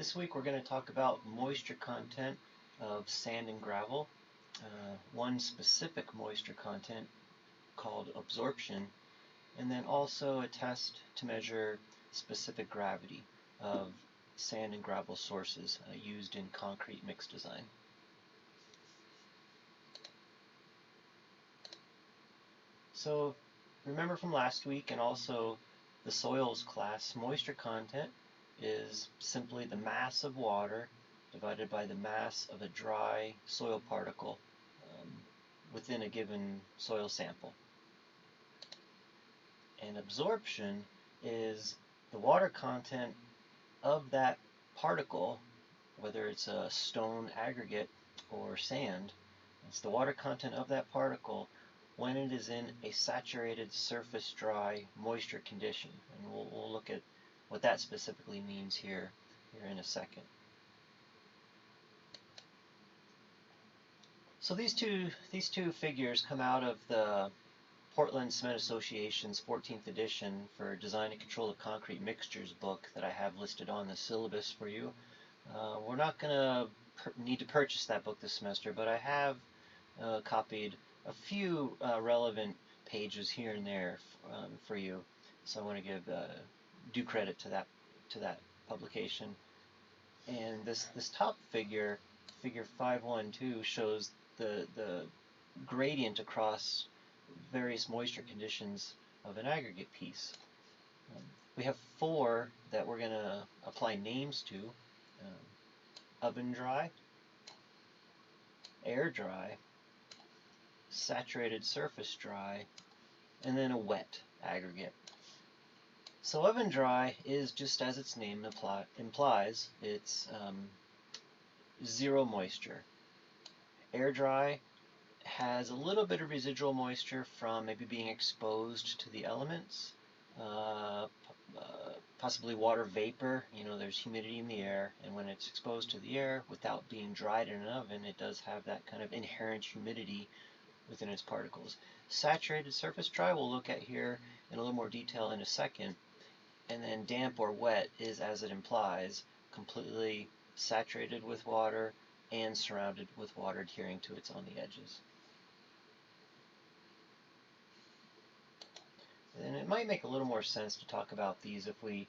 This week we're going to talk about moisture content of sand and gravel, one specific moisture content called absorption, and then also a test to measure specific gravity of sand and gravel sources used in concrete mix design. So remember from last week and also the soils class, moisture content is simply the mass of water divided by the mass of a dry soil particle within a given soil sample. And absorption is the water content of that particle, whether it's a stone aggregate or sand. It's the water content of that particle when it is in a saturated surface dry moisture condition. And we'll look at what that specifically means here in a second. So these two figures come out of the Portland Cement Association's 14th edition for Design and Control of Concrete Mixtures book that I have listed on the syllabus for you. We're not going to need to purchase that book this semester, but I have copied a few relevant pages here and there for you. So I want to give due credit to that publication. And this top figure, figure 512, shows the gradient across various moisture conditions of an aggregate piece. We have four that we're going to apply names to: oven dry, air dry, saturated surface dry, and then a wet aggregate. So oven dry is just as its name implies. It's zero moisture. Air dry has a little bit of residual moisture from maybe being exposed to the elements, possibly water vapor. There's humidity in the air, and when it's exposed to the air without being dried in an oven, it does have that kind of inherent humidity within its particles. Saturated surface dry we'll look at here in a little more detail in a second. And then damp or wet is, as it implies, completely saturated with water and surrounded with water adhering to it on the edges. And it might make a little more sense to talk about these if we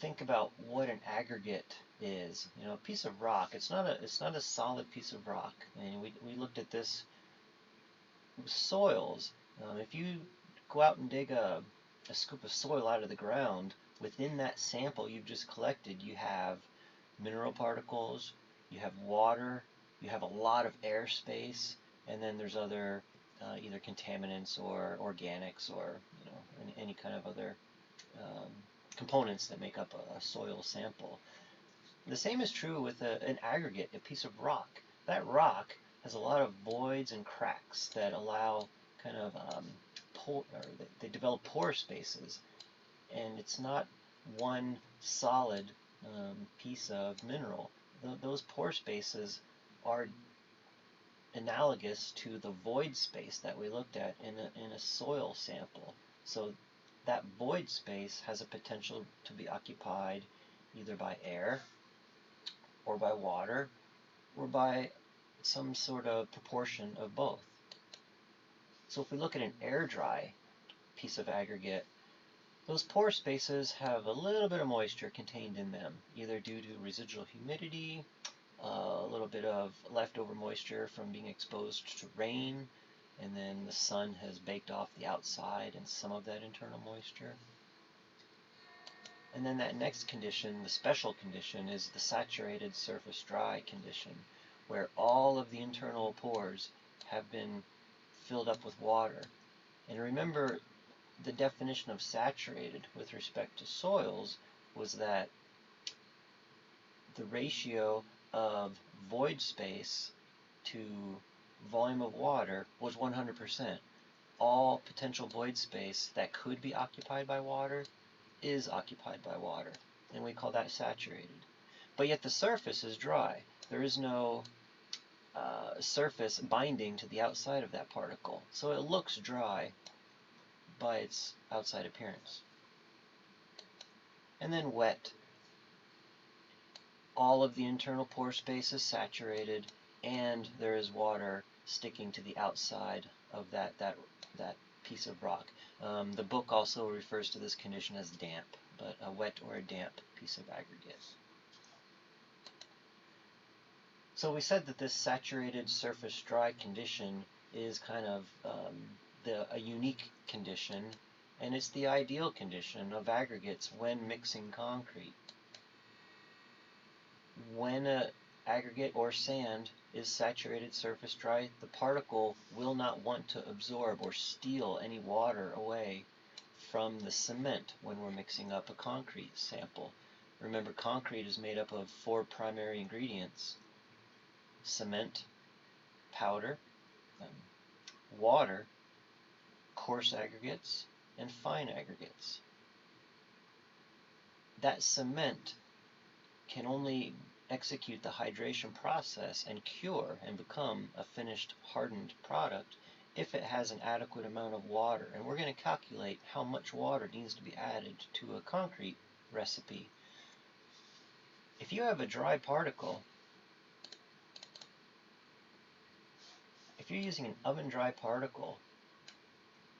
think about what an aggregate is. A piece of rock. It's not a solid piece of rock. And we looked at this with soils. If you go out and dig a scoop of soil out of the ground, within that sample you've just collected, you have mineral particles, you have water, you have a lot of airspace, and then there's other either contaminants or organics or any kind of other components that make up a soil sample. The same is true with an aggregate, a piece of rock. That rock has a lot of voids and cracks that allow kind of they develop pore spaces, and it's not one solid piece of mineral. Those pore spaces are analogous to the void space that we looked at in a soil sample. So that void space has a potential to be occupied either by air or by water or by some sort of proportion of both. So if we look at an air dry piece of aggregate, those pore spaces have a little bit of moisture contained in them, either due to residual humidity, a little bit of leftover moisture from being exposed to rain, and then the sun has baked off the outside and some of that internal moisture. And then that next condition, the special condition, is the saturated surface dry condition, where all of the internal pores have been filled up with water. And remember, the definition of saturated with respect to soils was that the ratio of void space to volume of water was 100%. All potential void space that could be occupied by water is occupied by water, and we call that saturated. But yet the surface is dry. There is no surface binding to the outside of that particle, so it looks dry by its outside appearance. And then wet. all of the internal pore space is saturated, and there is water sticking to the outside of that piece of rock. The book also refers to this condition as damp, but a wet or a damp piece of aggregate. So we said that this saturated surface dry condition is kind of a unique condition, and it's the ideal condition of aggregates when mixing concrete. When an aggregate or sand is saturated surface dry, the particle will not want to absorb or steal any water away from the cement when we're mixing up a concrete sample. Remember, concrete is made up of 4 primary ingredients: cement, powder, water, coarse aggregates, and fine aggregates. That cement can only execute the hydration process and cure and become a finished hardened product if it has an adequate amount of water. And we're going to calculate how much water needs to be added to a concrete recipe. If you have a dry particle, if you're using an oven dry particle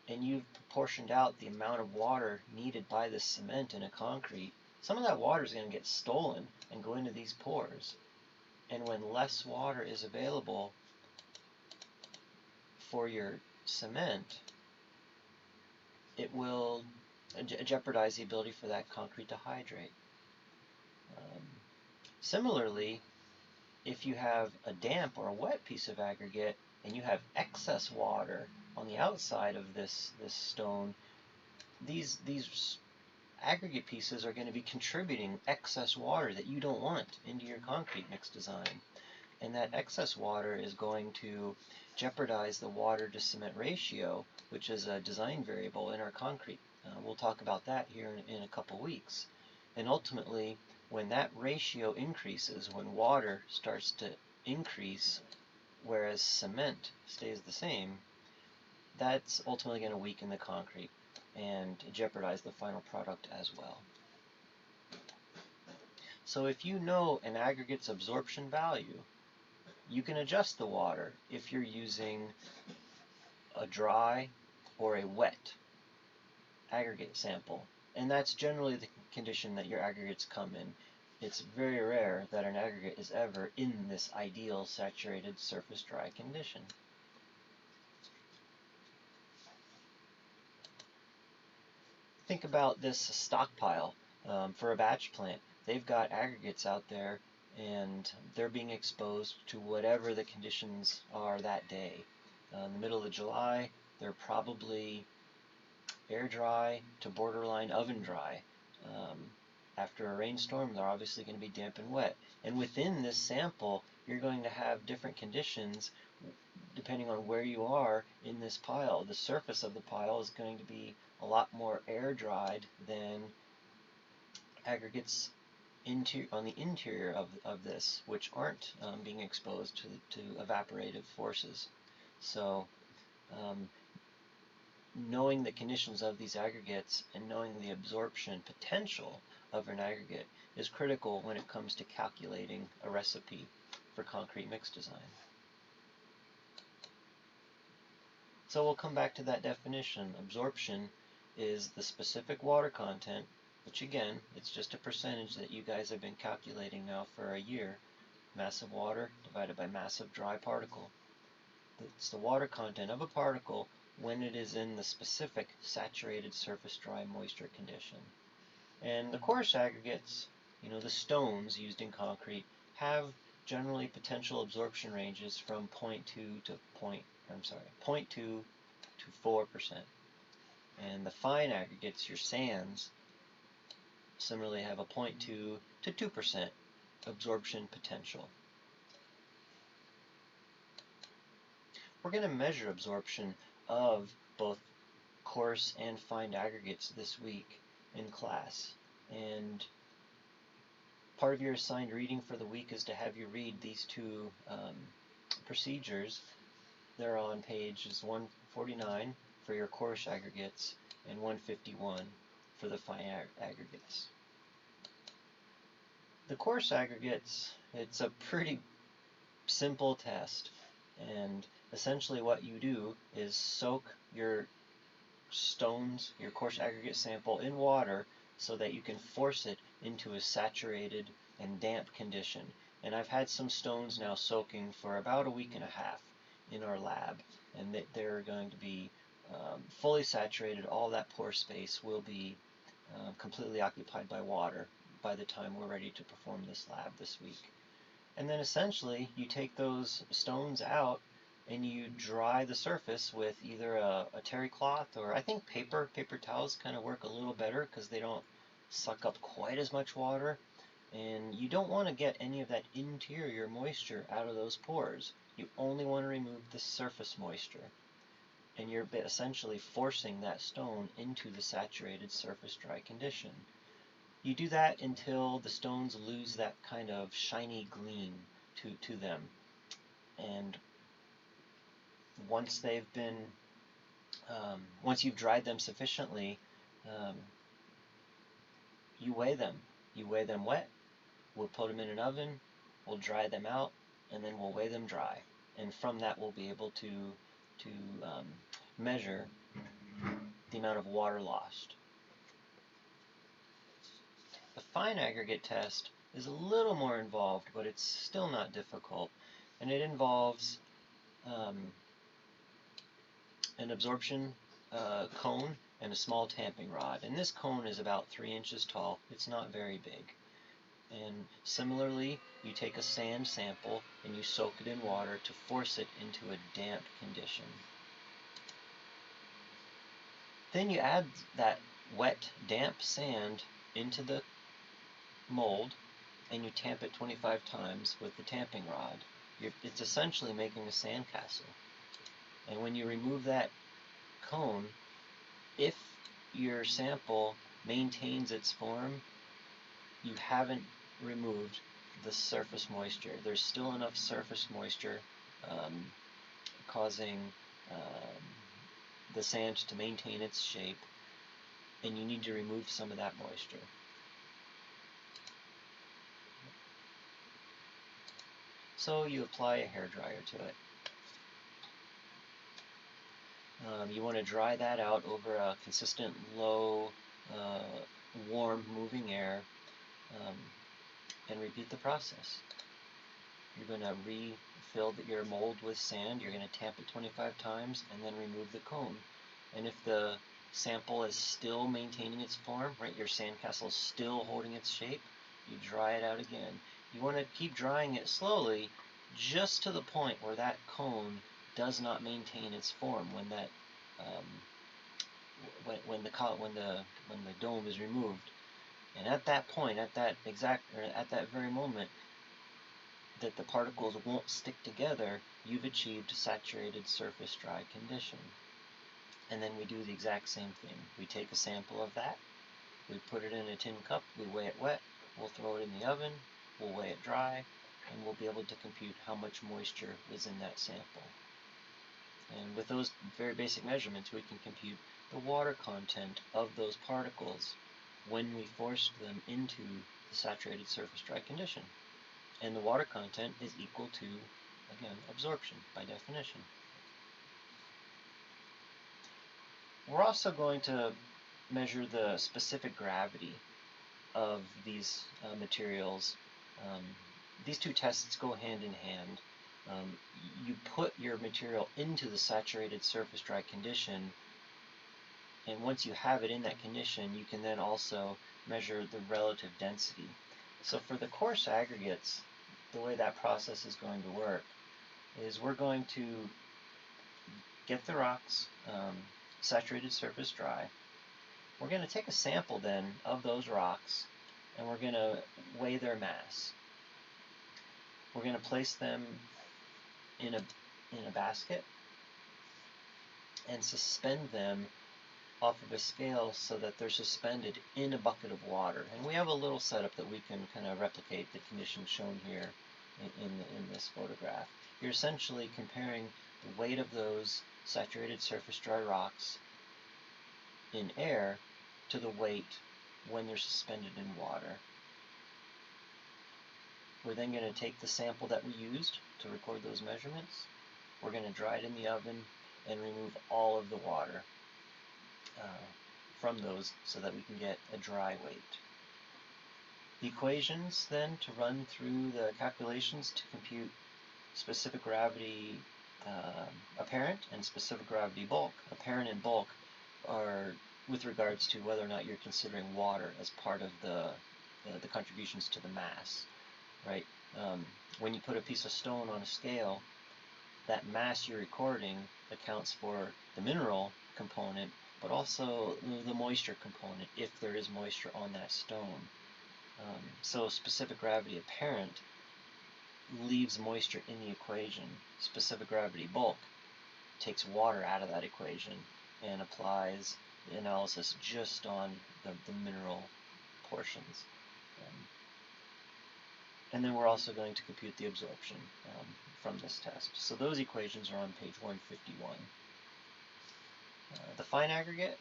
and you've proportioned out the amount of water needed by the cement in a concrete, some of that water is going to get stolen and go into these pores. And when less water is available for your cement, it will jeopardize the ability for that concrete to hydrate. Similarly, if you have a damp or a wet piece of aggregate and you have excess water on the outside of this stone, these aggregate pieces are going to be contributing excess water that you don't want into your concrete mix design. And that excess water is going to jeopardize the water to cement ratio, which is a design variable in our concrete. We'll talk about that here in a couple weeks. And ultimately, when that ratio increases, when water starts to increase whereas cement stays the same, that's ultimately going to weaken the concrete and jeopardize the final product as well. So if you know an aggregate's absorption value, you can adjust the water if you're using a dry or a wet aggregate sample. And that's generally the condition that your aggregates come in. It's very rare that an aggregate is ever in this ideal saturated surface dry condition. Think about this stockpile for a batch plant. They've got aggregates out there and they're being exposed to whatever the conditions are that day. In the middle of July, they're probably air dry to borderline oven dry. After a rainstorm, they're obviously going to be damp and wet. And within this sample, you're going to have different conditions depending on where you are in this pile. The surface of the pile is going to be a lot more air dried than aggregates on the interior of this, which aren't being exposed to evaporative forces. So knowing the conditions of these aggregates and knowing the absorption potential of an aggregate is critical when it comes to calculating a recipe for concrete mix design. So we'll come back to that definition. Absorption is the specific water content, which again, it's just a percentage that you guys have been calculating now for a year. Mass of water divided by mass of dry particle. It's the water content of a particle when it is in the specific saturated surface dry moisture condition. And the coarse aggregates, the stones used in concrete, have generally potential absorption ranges from 0.2 to 4%. And the fine aggregates, your sands, similarly have a 0.2 to 2% absorption potential. We're going to measure absorption of both coarse and fine aggregates this week in class. And part of your assigned reading for the week is to have you read these two procedures. They're on pages 149 for your coarse aggregates and 151 for the fine aggregates. the coarse aggregates, it's a pretty simple test, and essentially what you do is soak your stones, your coarse aggregate sample, in water so that you can force it into a saturated and damp condition. And I've had some stones now soaking for about a week and a half in our lab, and they're going to be fully saturated. All that pore space will be completely occupied by water by the time we're ready to perform this lab this week. And then essentially you take those stones out and you dry the surface with either a terry cloth, or I think paper towels kind of work a little better because they don't suck up quite as much water, and you don't want to get any of that interior moisture out of those pores. You only want to remove the surface moisture, and you're essentially forcing that stone into the saturated surface dry condition. You do that until the stones lose that kind of shiny gleam to them, and once they've been, once you've dried them sufficiently, you weigh them. You weigh them wet, we'll put them in an oven, we'll dry them out, and then we'll weigh them dry. And from that we'll be able to measure the amount of water lost. The fine aggregate test is a little more involved, but it's still not difficult. And it involves an absorption cone and a small tamping rod. And this cone is about 3 inches tall. It's not very big. And similarly, you take a sand sample and you soak it in water to force it into a damp condition. Then you add that wet, damp sand into the mold and you tamp it 25 times with the tamping rod. It's essentially making a sandcastle. And when you remove that cone, if your sample maintains its form, you haven't removed the surface moisture. There's still enough surface moisture causing the sand to maintain its shape, and you need to remove some of that moisture. So you apply a hairdryer to it. You want to dry that out over a consistent, low, warm, moving air, and repeat the process. You're going to refill your mold with sand, you're going to tamp it 25 times, and then remove the cone. And if the sample is still maintaining its form, right, your sandcastle is still holding its shape, you dry it out again. You want to keep drying it slowly, just to the point where that cone does not maintain its form when that when the dome is removed. And at that point, at that very moment that the particles won't stick together, you've achieved a saturated surface dry condition. And then we do the exact same thing. We take a sample of that, we put it in a tin cup, we weigh it wet, we'll throw it in the oven, we'll weigh it dry, and we'll be able to compute how much moisture is in that sample. And with those very basic measurements, we can compute the water content of those particles when we forced them into the saturated surface dry condition. And the water content is equal to, again, absorption by definition. We're also going to measure the specific gravity of these materials. These two tests go hand in hand. You put your material into the saturated surface dry condition, and once you have it in that condition, you can then also measure the relative density. So for the coarse aggregates, the way that process is going to work is we're going to get the rocks saturated surface dry. We're going to take a sample then of those rocks, and we're going to weigh their mass. We're going to place them in a basket and suspend them off of a scale so that they're suspended in a bucket of water. And we have a little setup that we can kind of replicate the conditions shown here in this photograph. You're essentially comparing the weight of those saturated surface dry rocks in air to the weight when they're suspended in water. We're then going to take the sample that we used to record those measurements. We're going to dry it in the oven and remove all of the water from those so that we can get a dry weight. The equations then to run through the calculations to compute specific gravity apparent and specific gravity bulk. Apparent and bulk are with regards to whether or not you're considering water as part of the contributions to the mass, right? When you put a piece of stone on a scale, that mass you're recording accounts for the mineral component, but also the moisture component, if there is moisture on that stone. So specific gravity apparent leaves moisture in the equation. Specific gravity bulk takes water out of that equation and applies the analysis just on the mineral portions. And then we're also going to compute the absorption from this test. So those equations are on page 151. The fine aggregate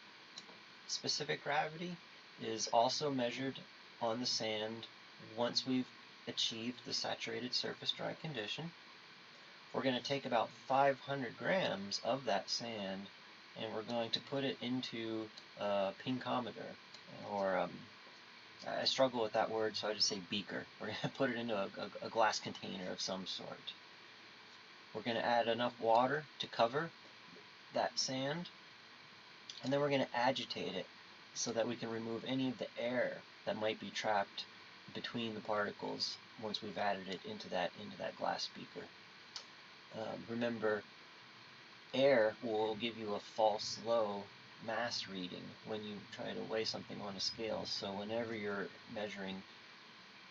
specific gravity is also measured on the sand once we've achieved the saturated surface dry condition. We're going to take about 500 grams of that sand and we're going to put it into a pincometer, or I struggle with that word, so I just say beaker. We're going to put it into a glass container of some sort. We're going to add enough water to cover that sand, and then we're going to agitate it so that we can remove any of the air that might be trapped between the particles once we've added it into that glass beaker. Remember, air will give you a false low mass reading when you try to weigh something on a scale. So whenever you're measuring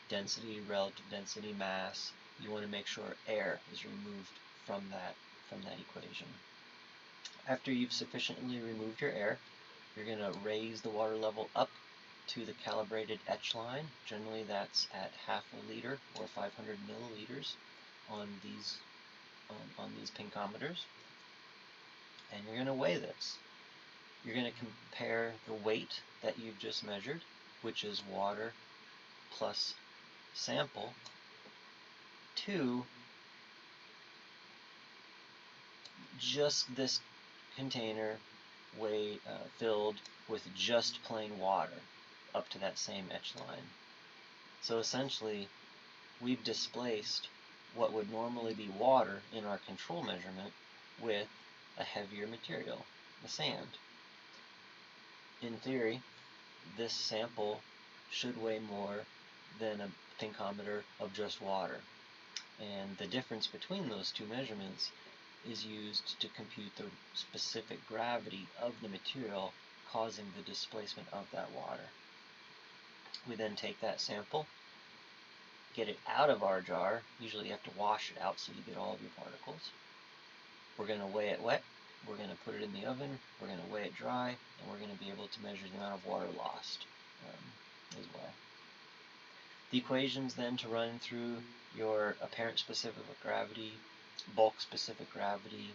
density, relative density, mass, you want to make sure air is removed from that equation. After you've sufficiently removed your air, you're going to raise the water level up to the calibrated etch line. Generally that's at half a liter or 500 milliliters on these pincometers. And you're going to weigh this. You're going to compare the weight that you've just measured, which is water plus sample, to just this container filled with just plain water up to that same etch line. So essentially, we've displaced what would normally be water in our control measurement with a heavier material, the sand. In theory, this sample should weigh more than a pincometer of just water. And the difference between those two measurements is used to compute the specific gravity of the material causing the displacement of that water. We then take that sample, get it out of our jar. Usually you have to wash it out so you get all of your particles. We're going to weigh it wet, we're going to put it in the oven, we're going to weigh it dry, and we're going to be able to measure the amount of water lost as well. The equations then to run through your apparent specific gravity, bulk specific gravity,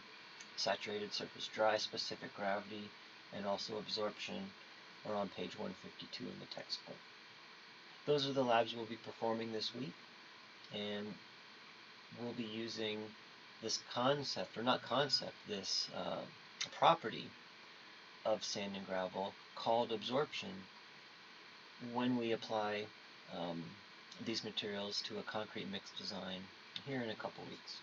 saturated surface dry specific gravity, and also absorption are on page 152 in the textbook. Those are the labs we'll be performing this week, and we'll be using this concept, or not concept, this property of sand and gravel called absorption when we apply these materials to a concrete mix design here in a couple weeks.